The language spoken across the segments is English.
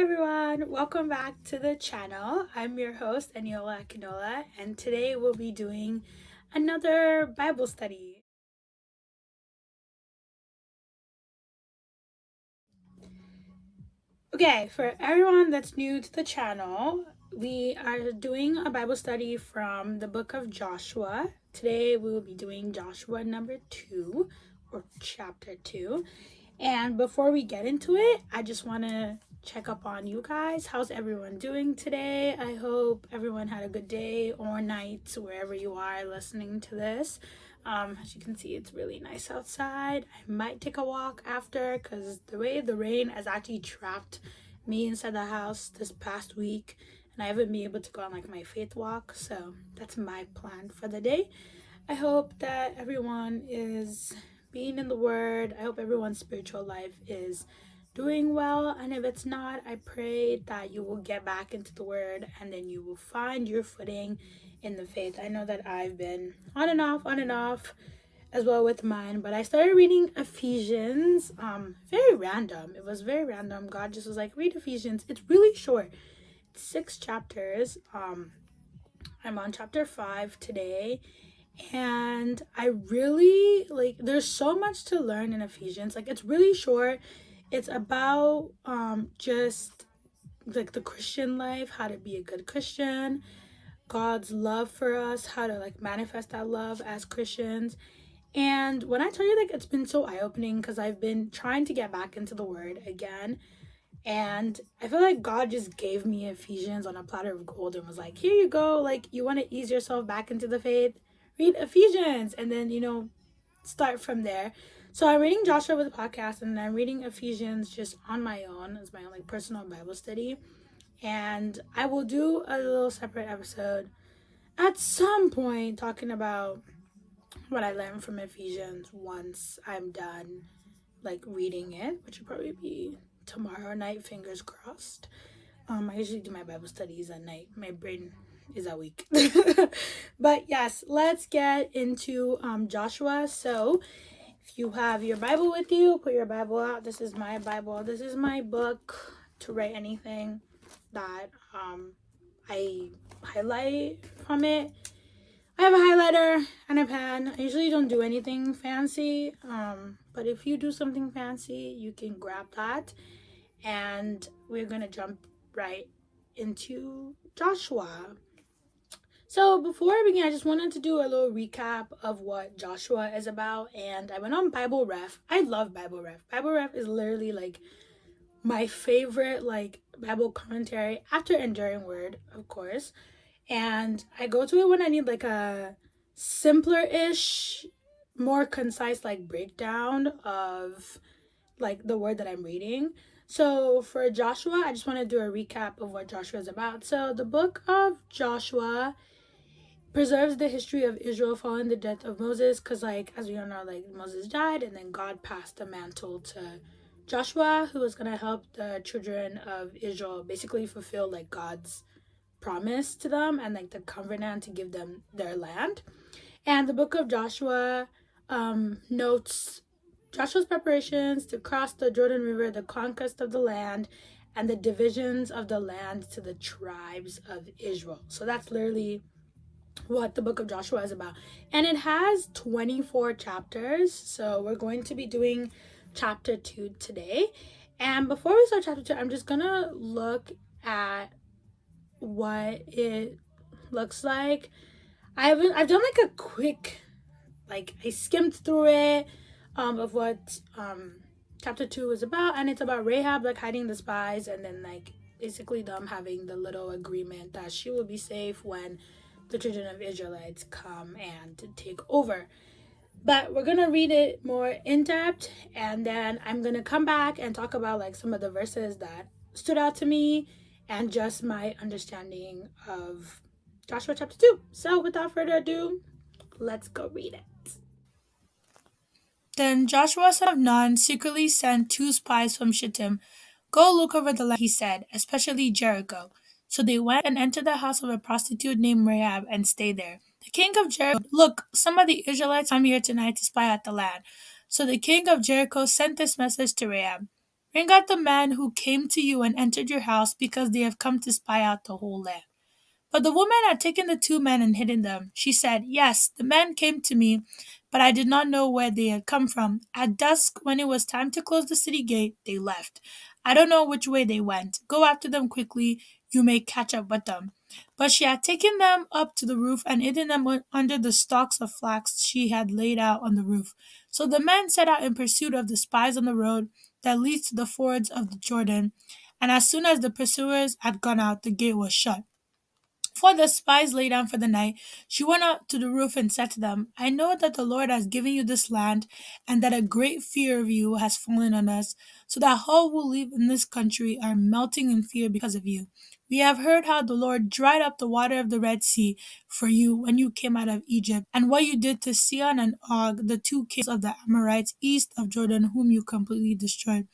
everyone, welcome back to the channel. I'm your host, Eniola Akinola, and today we'll be doing another Bible study. Okay, for everyone that's new to the channel, we are doing a Bible study from the book of Joshua. Today we will be doing Joshua number 2 or chapter 2. And before we get into it, I just want to check up on you guys. How's everyone doing today? I hope everyone had a good day or night wherever you are listening to this. As you can see, it's really nice outside. I might take a walk after because the way the rain has actually trapped me inside the house this past week, and I haven't been able to go on like my faith walk. So that's my plan for the day. I hope that everyone is being in the Word. I hope everyone's spiritual life is doing well. And if it's not, I pray that you will get back into the Word and then you will find your footing in the faith. I know that I've been on and off as well with mine, but I started reading Ephesians. Very random. It was very random. God just was like, read Ephesians. It's really short. It's 6 chapters. I'm on chapter 5 today, and I really like there's so much to learn in Ephesians. Like, it's really short. It's about just like the Christian life, how to be a good Christian, God's love for us, how to like manifest that love as Christians. And when I tell you, like, it's been so eye-opening because I've been trying to get back into the Word again, and I feel like God just gave me Ephesians on a platter of gold and was like, here you go. Like, you want to ease yourself back into the faith? Read Ephesians. And then, start from there. So I'm reading Joshua with a podcast, and I'm reading Ephesians just on my own as my own like personal Bible study. And I will do a little separate episode at some point talking about what I learned from Ephesians once I'm done like reading it, which will probably be tomorrow night, fingers crossed. I usually do my Bible studies at night. My brain is awake. But yes, let's get into Joshua. So if you have your Bible with you, put your Bible out. This is my Bible. This is my book to write anything that I highlight from it. I have a highlighter and a pen. I usually don't do anything fancy, but if you do something fancy, you can grab that. And we're gonna jump right into Joshua. So before I begin, I just wanted to do a little recap of what Joshua is about. And I went on Bible Ref. I love Bible Ref. Bible Ref is literally like my favorite like Bible commentary after Enduring Word, of course. And I go to it when I need like a simpler-ish, more concise like breakdown of like the word that I'm reading. So for Joshua, I just want to do a recap of what Joshua is about. So the book of Joshua preserves the history of Israel following the death of Moses, because like as we all know, like Moses died and then God passed the mantle to Joshua, who was gonna help the children of Israel basically fulfill like God's promise to them and like the covenant to give them their land. And the book of Joshua notes Joshua's preparations to cross the Jordan River, the conquest of the land, and the divisions of the land to the tribes of Israel. So that's literally what the book of Joshua is about. And it has 24 chapters. So we're going to be doing chapter 2 today. And before we start chapter 2, I'm just going to look at what it looks like. I've done like a quick, like I skimmed through it of what chapter 2 is about, and it's about Rahab like hiding the spies, and then like basically them having the little agreement that she will be safe when the children of Israelites come and take over. But we're gonna read it more in depth, and then I'm gonna come back and talk about like some of the verses that stood out to me and just my understanding of Joshua chapter 2. So without further ado, let's go read it. Then Joshua son of Nun secretly sent 2 spies from Shittim. Go look over the land, he said, especially Jericho. So they went and entered the house of a prostitute named Rahab and stayed there. The king of Jericho, look, some of the Israelites come here tonight to spy out the land. So the king of Jericho sent this message to Rahab. Bring out the men who came to you and entered your house, because they have come to spy out the whole land." But the woman had taken the 2 men and hidden them. She said, "Yes, the men came to me, but I did not know where they had come from. At dusk, when it was time to close the city gate, they left. I don't know which way they went. Go after them quickly. You may catch up with them." But she had taken them up to the roof and hidden them under the stalks of flax she had laid out on the roof. So the men set out in pursuit of the spies on the road that leads to the fords of the Jordan. And as soon as the pursuers had gone out, the gate was shut. Before the spies lay down for the night, she went up to the roof and said to them, "I know that the Lord has given you this land, and that a great fear of you has fallen on us, so that all who live in this country are melting in fear because of you. We have heard how the Lord dried up the water of the Red Sea for you when you came out of Egypt, and what you did to Sihon and Og, the 2 kings of the Amorites east of Jordan, whom you completely destroyed.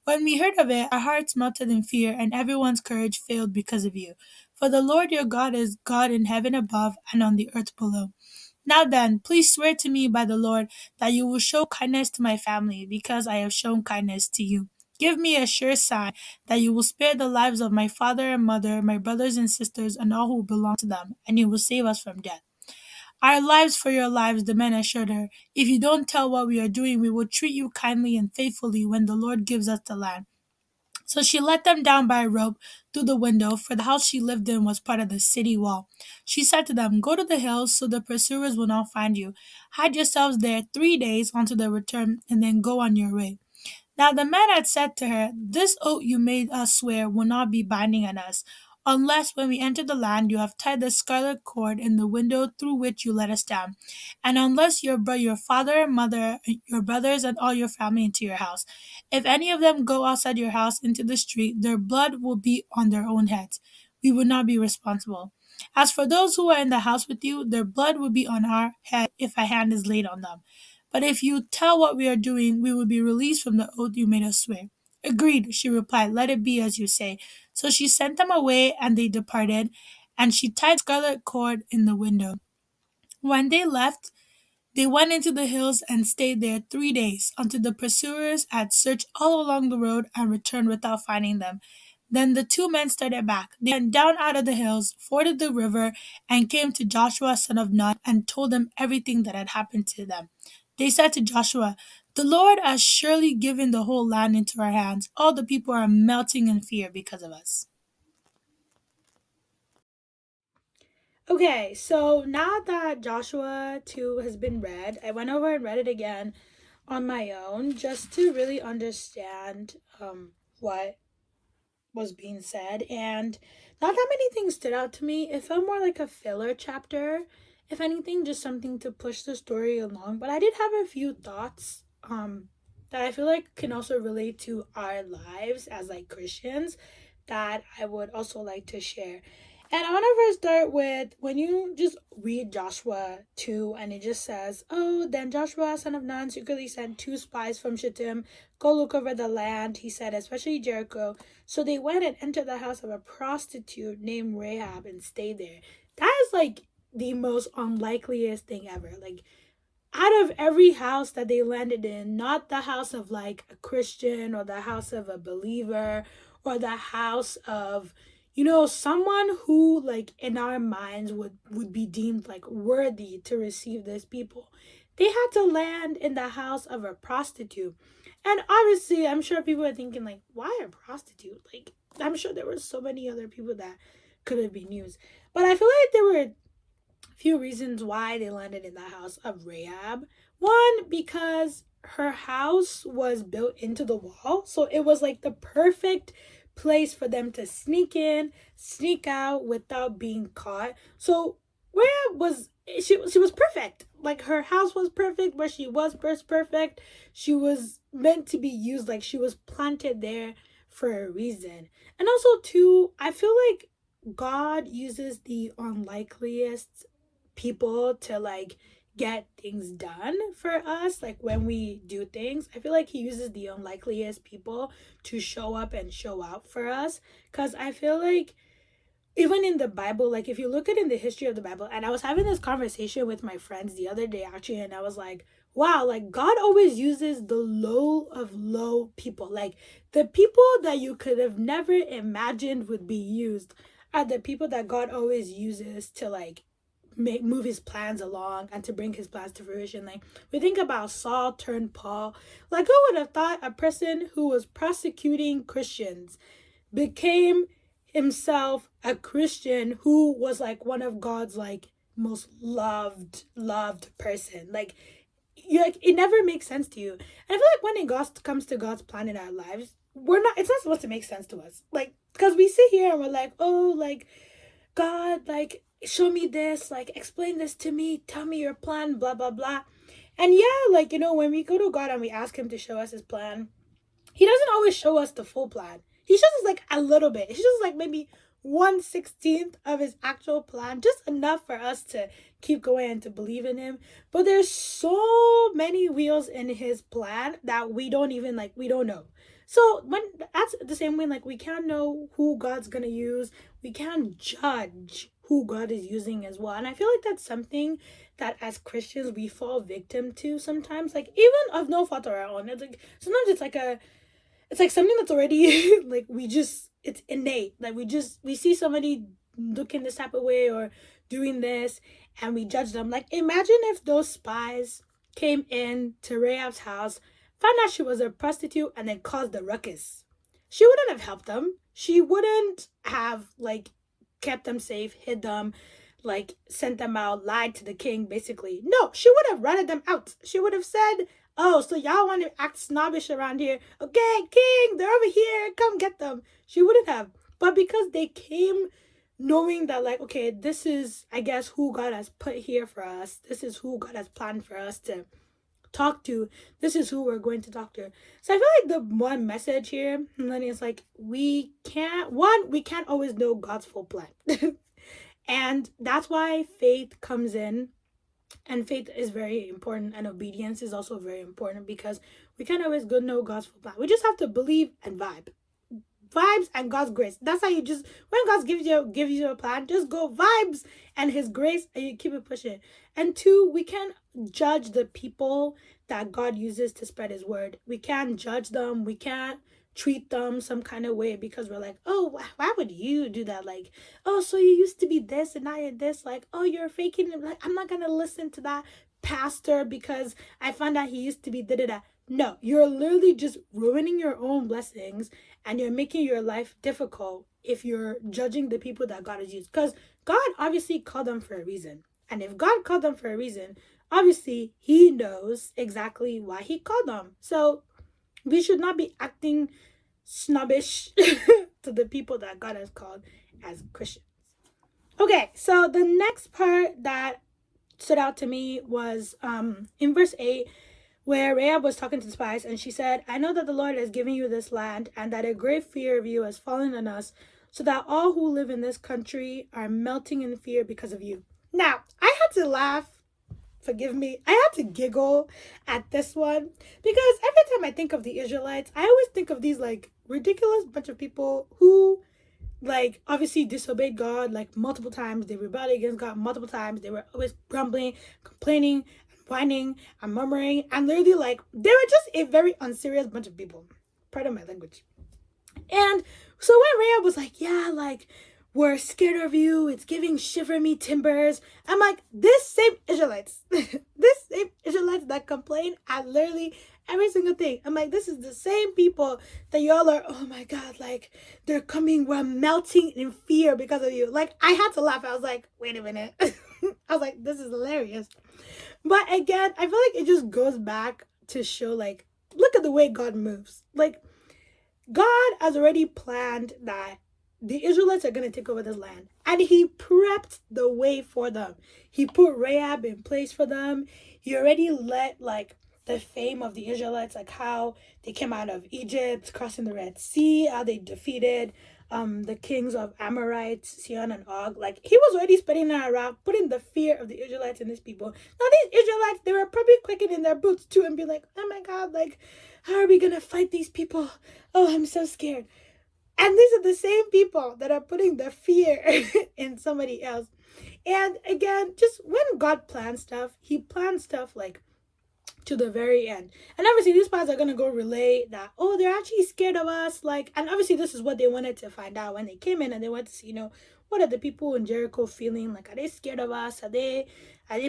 When we heard of it, our hearts melted in fear, and everyone's courage failed because of you. For the Lord your God is God in heaven above and on the earth below. Now then, please swear to me by the Lord that you will show kindness to my family, because I have shown kindness to you. Give me a sure sign that you will spare the lives of my father and mother, my brothers and sisters, and all who belong to them, and you will save us from death." "Our lives for your lives," the men assured her. "If you don't tell what we are doing, we will treat you kindly and faithfully when the Lord gives us the land." So she let them down by a rope through the window, for the house she lived in was part of the city wall. She said to them, "Go to the hills so the pursuers will not find you. Hide yourselves there 3 days until their return, and then go on your way." Now the man had said to her, "This oath you made us swear will not be binding on us, unless when we enter the land you have tied the scarlet cord in the window through which you let us down, and unless you have brought your father and mother, your brothers, and all your family into your house. If any of them go outside your house into the street, their blood will be on their own heads. We will not be responsible. As for those who are in the house with you, their blood will be on our head if a hand is laid on them. But if you tell what we are doing, we will be released from the oath you made us swear." "Agreed," she replied. "Let it be as you say." So she sent them away, and they departed, and she tied the scarlet cord in the window. When they left, they went into the hills and stayed there 3 days, until the pursuers had searched all along the road and returned without finding them. Then the 2 men started back. They went down out of the hills, forded the river, and came to Joshua son of Nun and told him everything that had happened to them. They said to Joshua, "The Lord has surely given the whole land into our hands. All the people are melting in fear because of us." Okay, so now that Joshua 2 has been read, I went over and read it again on my own just to really understand what was being said. And not that many things stood out to me. It felt more like a filler chapter, if anything, just something to push the story along. But I did have a few thoughts that I feel like can also relate to our lives as like Christians that I would also like to share. And I want to first start with when you just read Joshua 2 and it just says, "Oh, then Joshua, son of Nun, secretly sent 2 spies from Shittim. Go look over the land," he said, "especially Jericho." So they went and entered the house of a prostitute named Rahab and stayed there. That is like the most unlikeliest thing ever. Like, out of every house that they landed in, not the house of like a Christian or the house of a believer or the house of, someone who like in our minds would be deemed like worthy to receive this people. They had to land in the house of a prostitute. And obviously, I'm sure people are thinking like, why a prostitute? Like, I'm sure there were so many other people that could have been used. But I feel like there were few reasons why they landed in the house of Rahab. One, because her house was built into the wall, so it was like the perfect place for them to sneak in, sneak out without being caught. So Rahab she was perfect. Like her house was perfect, where she was perfect. She was meant to be used, like she was planted there for a reason. And also too, I feel like God uses the unlikeliest people to like get things done for us. Like when we do things, I feel like he uses the unlikeliest people to show up and show out for us, because I feel like even in the Bible, like if you look at in the history of the Bible, and I was having this conversation with my friends the other day actually, and I was like, wow, like God always uses the low of low people. Like the people that you could have never imagined would be used are the people that God always uses to like move his plans along and to bring his plans to fruition. Like we think about Saul turned Paul. Like who would have thought a person who was persecuting Christians became himself a Christian who was like one of God's like most loved person. Like you like it never makes sense to you. And I feel like when it comes to God's plan in our lives, it's not supposed to make sense to us. Like because we sit here and we're like, oh, like God, like show me this, like explain this to me, tell me your plan, blah blah blah. And yeah, like when we go to God and we ask him to show us his plan, he doesn't always show us the full plan. He shows us like a little bit. He shows us like maybe 1/16 of his actual plan, just enough for us to keep going and to believe in him. But there's so many wheels in his plan that we don't know. So when that's the same way, like we can't know who God's gonna use. We can't judge who God is using as well. And I feel like that's something that as Christians we fall victim to sometimes. Like even of no fault of our own. It's like sometimes it's like something that's already like it's innate. Like we see somebody looking this type of way or doing this and we judge them. Like imagine if those spies came in to Rahab's house, found out she was a prostitute, and then caused the ruckus. She wouldn't have helped them. She wouldn't have like kept them safe, hid them, like sent them out, lied to the king basically. No, she would have ratted them out. She would have said, oh, so y'all want to act snobbish around here? Okay, king, they're over here. Come get them. She wouldn't have. But because they came knowing that, like, okay, this is, I guess, who God has put here for us. This is who God has planned for us to talk to. This is who we're going to talk to. So I feel like the one message here, Lenny, is like, we can't always know God's full plan. And that's why faith comes in. And faith is very important, and obedience is also very important because we can't always go know God's full plan. We just have to believe and vibes and God's grace. That's how you just when God gives you a plan, just go vibes and his grace and you keep it pushing. And two, we can't judge the people that God uses to spread his word. We can't judge them. We can't treat them some kind of way because we're like, oh, why would you do that? Like, oh, so you used to be this and now you're this. Like, oh, you're faking it. Like, I'm not gonna listen to that pastor because I found out he used to be da-da-da. No, you're literally just ruining your own blessings and you're making your life difficult if you're judging the people that God has used. Because God obviously called them for a reason. And if God called them for a reason, obviously he knows exactly why he called them. So we should not be acting snobbish to the people that God has called as Christians. Okay, so the next part that stood out to me was in verse 8, where Rahab was talking to the spies, and she said, I know that the Lord has given you this land, and that a great fear of you has fallen on us, so that all who live in this country are melting in fear because of you. Now, I had to laugh. Forgive me. I had to giggle at this one because every time I think of the Israelites, I always think of these like ridiculous bunch of people who like obviously disobeyed God like multiple times. They rebelled against God multiple times. They were always grumbling, complaining, whining, and murmuring, and literally like they were just a very unserious bunch of people. Pardon my language. And so when Rahab was like, yeah, like we're scared of you, it's giving shiver me timbers. I'm like, this same Israelites that complain at literally every single thing. I'm like, this is the same people that y'all are, oh my God, like they're coming, we're melting in fear because of you. Like I had to laugh. I was like, wait a minute. I was like, this is hilarious. But again, I feel like it just goes back to show like, look at the way God moves. Like God has already planned that the Israelites are going to take over this land. And he prepped the way for them. He put Rahab in place for them. He already let like the fame of the Israelites, like how they came out of Egypt, crossing the Red Sea, how they defeated the kings of Amorites, Sihon and Og. Like he was already spreading that around, putting the fear of the Israelites in these people. Now these Israelites, they were probably quaking in their boots too and be like, oh my God, like how are we going to fight these people? Oh, I'm so scared. And these are the same people that are putting the fear in somebody else. And again, just when God plans stuff, he plans stuff like to the very end. And obviously these parts are gonna go relay that, oh, they're actually scared of us. Like, and obviously this is what they wanted to find out when they came in, and they wanted to see, what are the people in Jericho feeling? Like, are they scared of us? Are they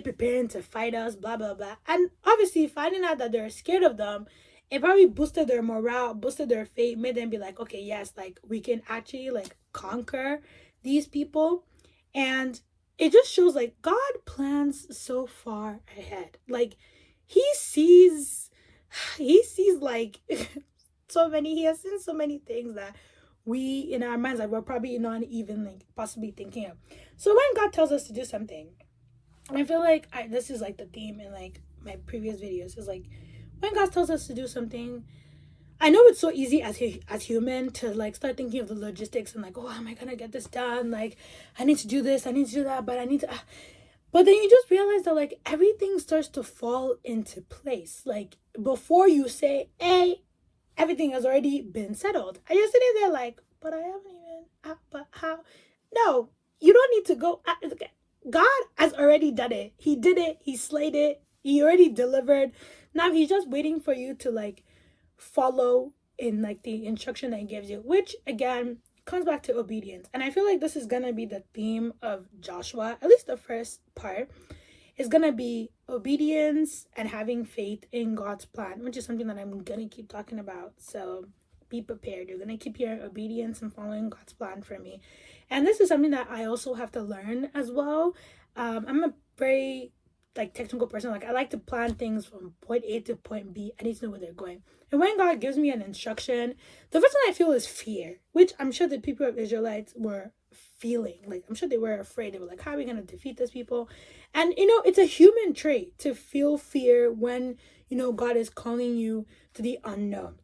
preparing to fight us? Blah blah blah. And obviously finding out that they're scared of them, it probably boosted their morale, boosted their faith, made them be like, okay, yes, like we can actually like conquer these people. And it just shows like God plans so far ahead. Like he sees like he has seen so many things that we in our minds like we're probably not even like possibly thinking of. So when God tells us to do something, I feel like this is like the theme in like my previous videos, is like when God tells us to do something, I know it's so easy as human to like start thinking of the logistics and like, oh, how am I gonna get this done? Like, I need to do this, I need to do that, but I need to. But then you just realize that like everything starts to fall into place. Like before you say, hey, everything has already been settled. And you're sitting there like, but I haven't even. But how? No, you don't need to go. God has already done it. He did it. He slayed it. He already delivered. Now he's just waiting for you to like follow in like the instruction that he gives you, which again comes back to obedience. And I feel like this is gonna be the theme of Joshua, at least the first part is gonna be obedience and having faith in God's plan, which is something that I'm gonna keep talking about. So be prepared. You're gonna keep hearing obedience and following God's plan for me. And this is something that I also have to learn as well. I'm a very like technical person. Like I like to plan things from point A to point B. I need to know where they're going. And when God gives me an instruction, the first thing I feel is fear, which I'm sure the people of Israelites were feeling. Like I'm sure they were afraid. They were like, how are we going to defeat these people? And it's a human trait to feel fear when God is calling you to the unknown.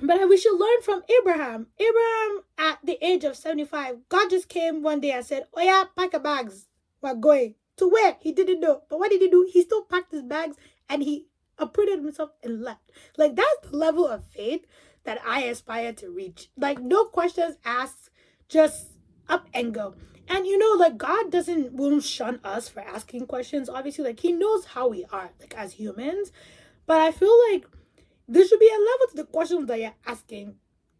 But we should learn from Abraham. Abraham, at the age of 75, God just came one day and said, oh yeah, pack your bags, we're going. To where? He didn't know. But what did he do? He still packed his bags and he uprooted himself and left. Like that's the level of faith that I aspire to reach. Like no questions asked, just up and go. And like God won't shun us for asking questions. Obviously, like he knows how we are, like as humans. But I feel like there should be a level to the questions that you're asking.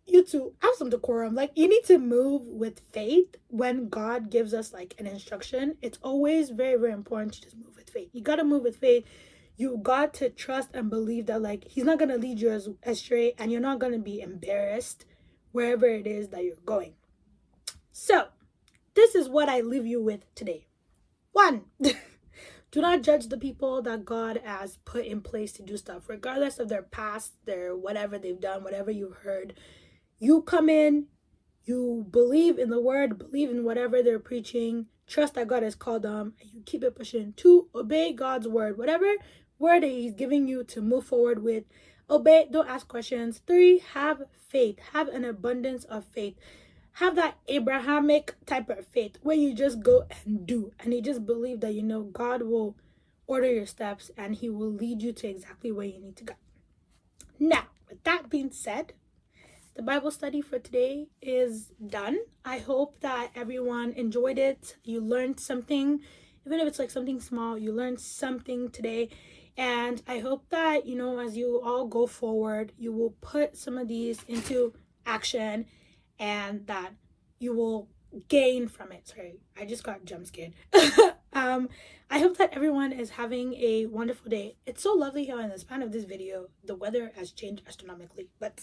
You to have some decorum. Like you need to move with faith when God gives us like an instruction. It's always very, very important to just move with faith. You got to move with faith. You got to trust and believe that like he's not going to lead you astray, and you're not going to be embarrassed wherever it is that you're going. So this is what I leave you with today. 1, do not judge the people that God has put in place to do stuff, regardless of their past, their whatever they've done, whatever you've heard. You come in, you believe in the word, believe in whatever they're preaching, trust that God has called them, and you keep it pushing. 2, obey God's word. Whatever word that he's giving you to move forward with, obey, don't ask questions. 3, have faith. Have an abundance of faith. Have that Abrahamic type of faith where you just go and do, and you just believe that God will order your steps and he will lead you to exactly where you need to go. Now, with that being said, the Bible study for today is done. I hope that everyone enjoyed it. You learned something, even if it's like something small, you learned something today. And I hope that, as you all go forward, you will put some of these into action and that you will gain from it. Sorry, I just got jump scared. I hope that everyone is having a wonderful day. It's so lovely here in the span of this video. The weather has changed astronomically, but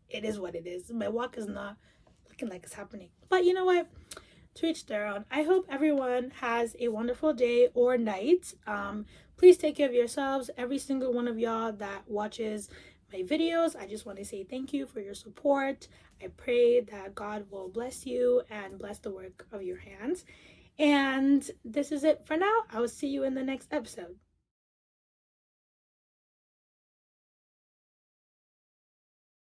it is what it is. My walk is not looking like it's happening. But you know what? To each their own. I hope everyone has a wonderful day or night. Please take care of yourselves. Every single one of y'all that watches my videos, I just want to say thank you for your support. I pray that God will bless you and bless the work of your hands. And this is it for now. I will see you in the next episode.